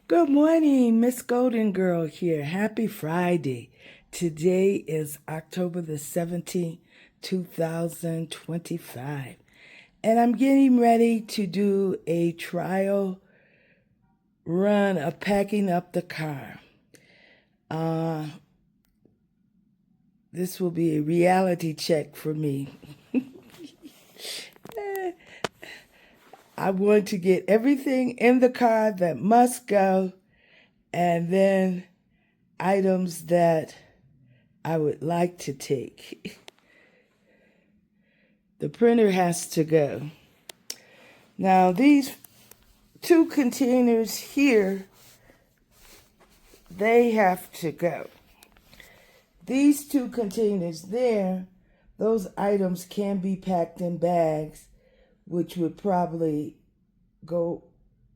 Good morning, Miss Golden Girl here. Happy Friday. Today is October the 17th, 2025. And I'm getting ready to do a trial run of packing up the car. This will be a reality check for me. I want to get everything in the car that must go, and then items that I would like to take. The printer has to go. Now, these two containers here, they have to go. These two containers there, those items can be packed in bags, which would probably go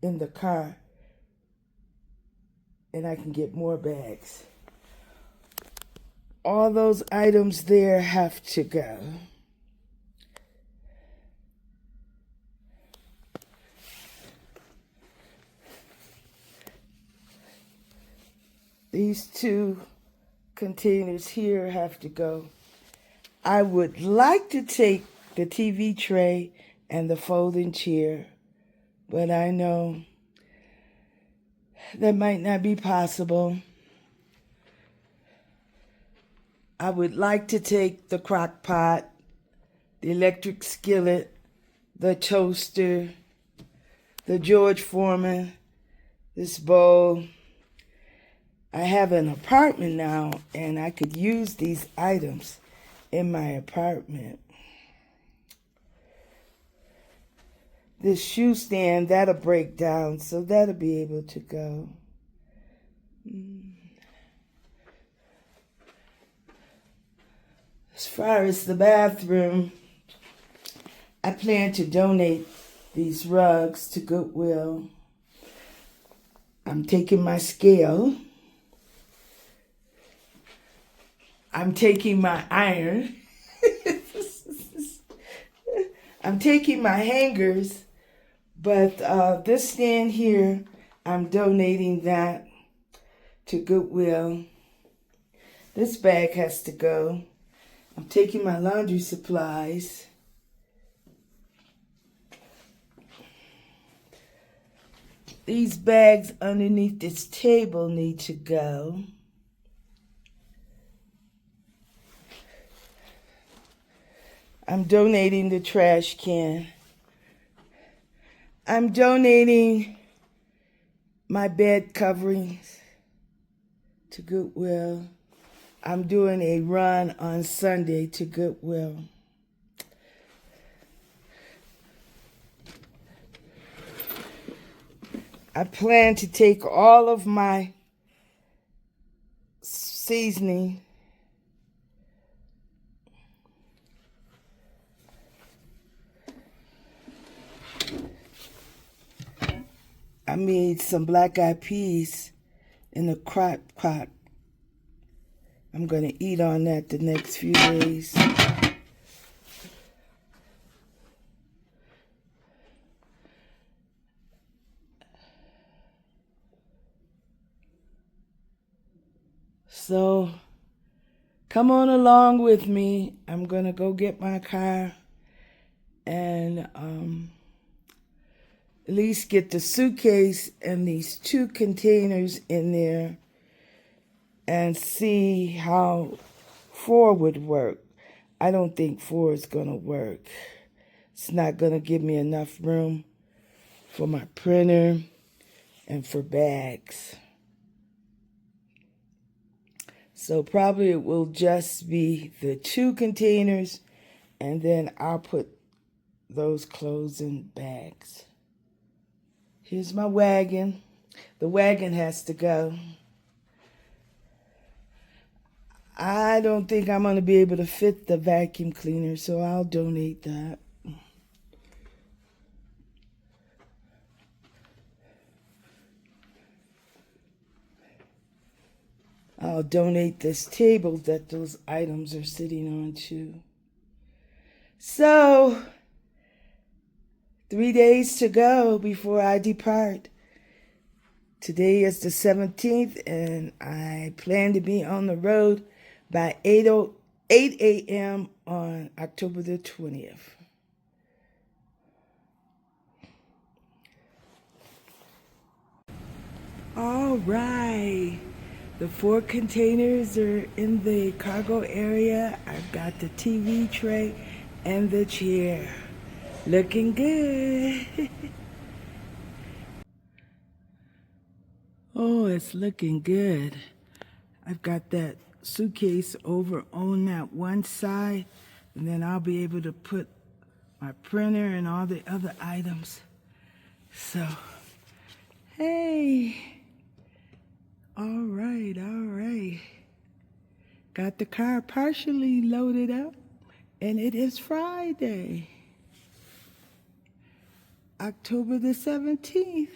in the car, and I can get more bags. All those items there have to go. These two containers here have to go. I would like to take the TV tray and the folding chair, but I know that might not be possible. I would like to take the crock pot, the electric skillet, the toaster, the George Foreman, this bowl. I have an apartment now, and I could use these items in my apartment. This shoe stand, that'll break down, so that'll be able to go. As far as the bathroom, I plan to donate these rugs to Goodwill. I'm taking my scale. I'm taking my iron. I'm taking my hangers, but this stand here, I'm donating that to Goodwill. This bag has to go. I'm taking my laundry supplies. These bags underneath this table need to go. I'm donating the trash can. I'm donating my bed coverings to Goodwill. I'm doing a run on Sunday to Goodwill. I plan to take all of my seasoning I made some black-eyed peas in a crock pot. I'm going to eat on that the next few days. So, come on along with me. I'm going to go get my car and at least get the suitcase and these two containers in there and see how 4 would work. I don't think 4 is going to work. It's not going to give me enough room for my printer and for bags. So probably it will just be the 2 containers, and then I'll put those clothes in bags. Here's my wagon. The wagon has to go. I don't think I'm going to be able to fit the vacuum cleaner, so I'll donate that. I'll donate this table that those items are sitting on too. So, 3 days to go before I depart. Today is the 17th, and I plan to be on the road by 8 a.m. on October the 20th. All right. The 4 containers are in the cargo area. I've got the TV tray and the chair. Looking good. Oh, it's looking good. I've got that suitcase over on that one side, and then I'll be able to put my printer and all the other items. So, hey. All right, all right. Got the car partially loaded up, and it is Friday, October the 17th.